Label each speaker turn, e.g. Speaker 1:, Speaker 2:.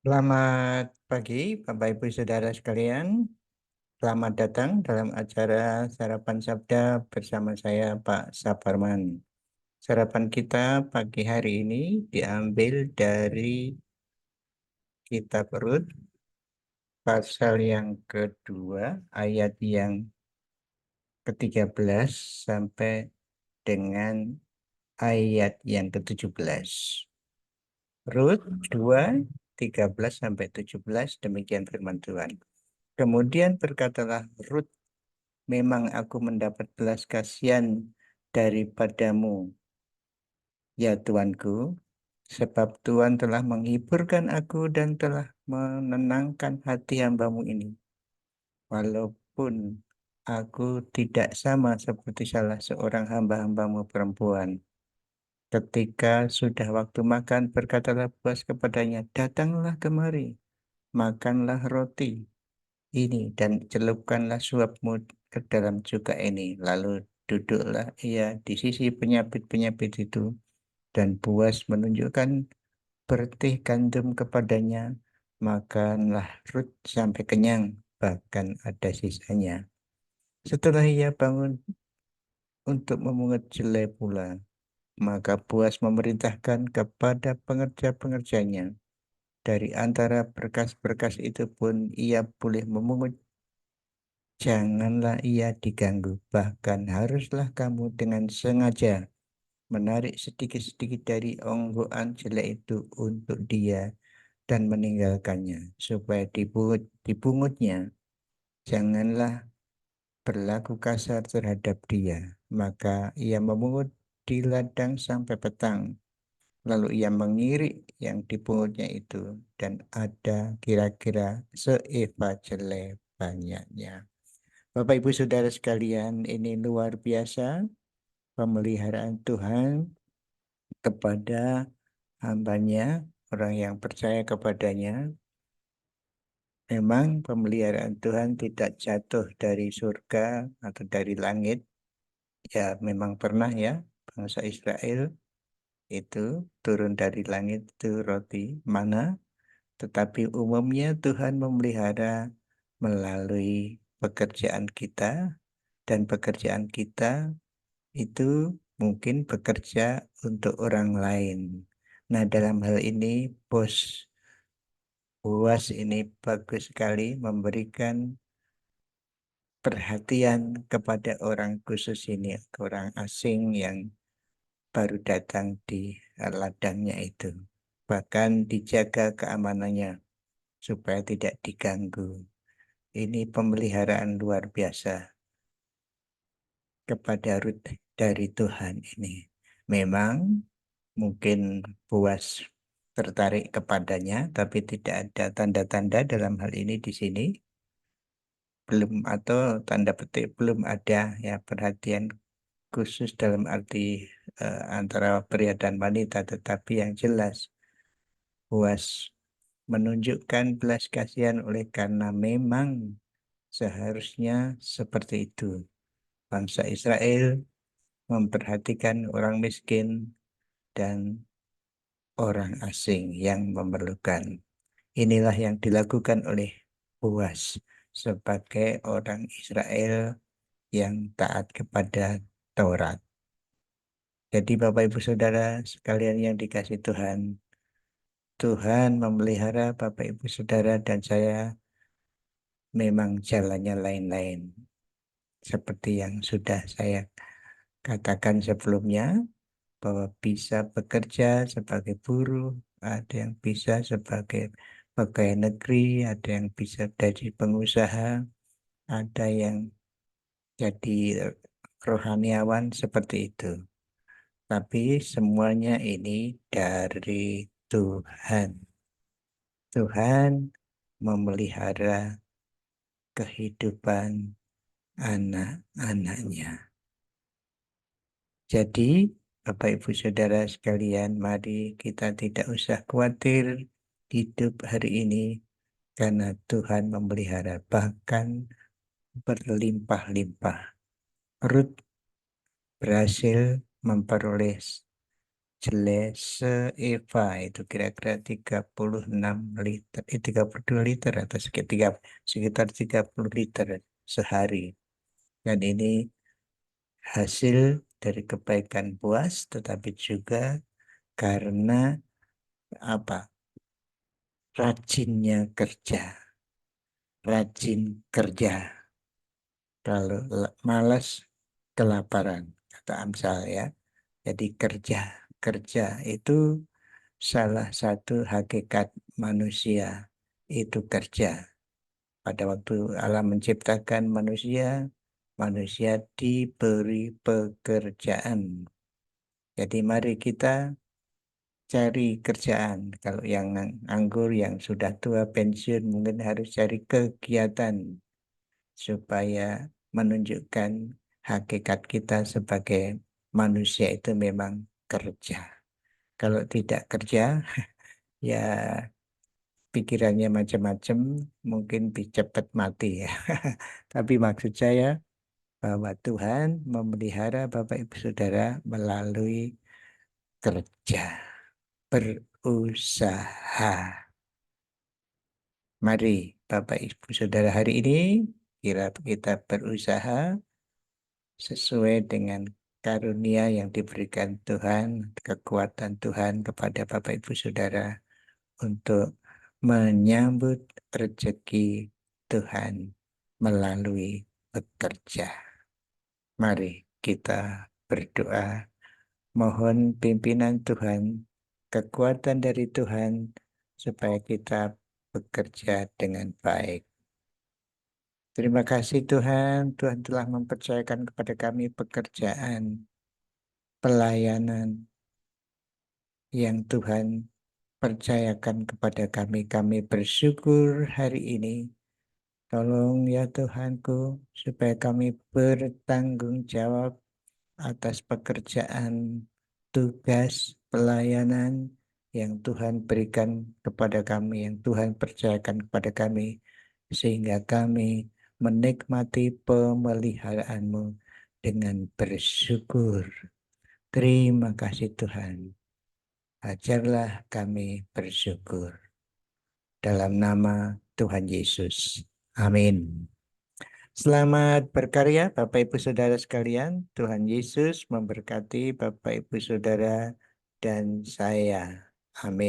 Speaker 1: Selamat pagi, Bapak Ibu Saudara sekalian. Selamat datang dalam acara Sarapan Sabda bersama saya, Pak Saparman. Sarapan kita pagi hari ini diambil dari Kitab Rut, pasal yang kedua, ayat yang ke-13 sampai dengan ayat yang ke-17. Rut 2, 13 sampai 17, demikian firman Tuhan. Kemudian berkatalah Rut, memang aku mendapat belas kasihan daripadamu, ya Tuanku, sebab Tuhan telah menghiburkan aku dan telah menenangkan hati hambamu ini. Walaupun aku tidak sama seperti salah seorang hamba-hambamu perempuan. Ketika sudah waktu makan, berkatalah Boas kepadanya, datanglah kemari, makanlah roti ini dan celupkanlah suapmu ke dalam cuka ini. Lalu duduklah ia di sisi penyapit-penyapit itu, dan Boas menunjukkan bertih gandum kepadanya. Makanlah Rut sampai kenyang, bahkan ada sisanya. Setelah ia bangun untuk memungut jelai pula, maka Boas memerintahkan kepada pengerja-pengerjanya, dari antara berkas-berkas itu pun ia boleh memungut. Janganlah ia diganggu, bahkan haruslah kamu dengan sengaja menarik sedikit-sedikit dari onggokan jelek itu untuk dia dan meninggalkannya, supaya dibungutnya. Janganlah berlaku kasar terhadap dia. Maka ia memungut di ladang sampai petang. Lalu ia mengirik yang dipungutnya itu, dan ada kira-kira seeva jelai banyaknya. Bapak Ibu Saudara sekalian, ini luar biasa pemeliharaan Tuhan kepada hambanya, orang yang percaya kepadanya. Memang pemeliharaan Tuhan tidak jatuh dari surga atau dari langit. Ya, memang pernah ya, bangsa Israel itu turun dari langit itu roti mana, tetapi umumnya Tuhan memelihara melalui pekerjaan kita, dan pekerjaan kita itu mungkin bekerja untuk orang lain. Nah, dalam hal ini bos Boas ini bagus sekali memberikan perhatian kepada orang khusus ini, orang asing yang baru datang di ladangnya itu. Bahkan dijaga keamanannya supaya tidak diganggu. Ini pemeliharaan luar biasa kepada Rut dari Tuhan ini. Memang mungkin Boas tertarik kepadanya, tapi tidak ada tanda-tanda dalam hal ini di sini. Belum, atau tanda petik belum ada ya perhatian khusus dalam arti antara pria dan wanita, tetapi yang jelas Boas menunjukkan belas kasihan oleh karena memang seharusnya seperti itu. Bangsa Israel memperhatikan orang miskin dan orang asing yang memerlukan. Inilah yang dilakukan oleh Boas sebagai orang Israel yang taat kepada Taurat. Jadi Bapak Ibu Saudara sekalian yang dikasih Tuhan, Tuhan memelihara Bapak Ibu Saudara dan saya memang jalannya lain-lain. Seperti yang sudah saya katakan sebelumnya, bahwa bisa bekerja sebagai buruh, ada yang bisa sebagai pegawai negeri, ada yang bisa jadi pengusaha, ada yang jadi rohaniawan seperti itu. Tapi semuanya ini dari Tuhan. Tuhan memelihara kehidupan anak-anaknya. Jadi, Bapak Ibu Saudara sekalian, mari kita tidak usah khawatir hidup hari ini karena Tuhan memelihara, bahkan berlimpah-limpah. Rut berhasil memperoleh jelek seeva itu kira-kira 36 liter, 32 liter atau sekitar 30 liter sehari. Dan ini hasil dari kebaikan puas, tetapi juga karena apa? Rajinnya kerja, rajin kerja. Kalau malas kelaparan, kata Amsal ya. Jadi kerja itu salah satu hakikat manusia itu kerja. Pada waktu Allah menciptakan manusia, manusia diberi pekerjaan. Jadi mari kita cari kerjaan. Kalau yang anggur, yang sudah tua pensiun, mungkin harus cari kegiatan supaya menunjukkan hakikat kita sebagai manusia itu memang kerja. Kalau tidak kerja, ya pikirannya macam-macam, mungkin cepat mati ya. Tapi maksud saya bahwa Tuhan memelihara Bapak Ibu Saudara melalui kerja, berusaha. Mari Bapak Ibu Saudara hari ini kira kita berusaha sesuai dengan karunia yang diberikan Tuhan, kekuatan Tuhan kepada Bapak Ibu Saudara untuk menyambut rezeki Tuhan melalui bekerja. Mari kita berdoa, mohon pimpinan Tuhan, kekuatan dari Tuhan, supaya kita bekerja dengan baik. Terima kasih Tuhan, Tuhan telah mempercayakan kepada kami pekerjaan, pelayanan yang Tuhan percayakan kepada kami. Kami bersyukur hari ini. Tolong ya Tuhanku, supaya kami bertanggung jawab atas pekerjaan, tugas, pelayanan yang Tuhan berikan kepada kami, yang Tuhan percayakan kepada kami, sehingga kami menikmati pemeliharaanmu dengan bersyukur. Terima kasih Tuhan. Ajarlah kami bersyukur. Dalam nama Tuhan Yesus. Amin. Selamat berkarya Bapak Ibu Saudara sekalian. Tuhan Yesus memberkati Bapak Ibu Saudara dan saya. Amin.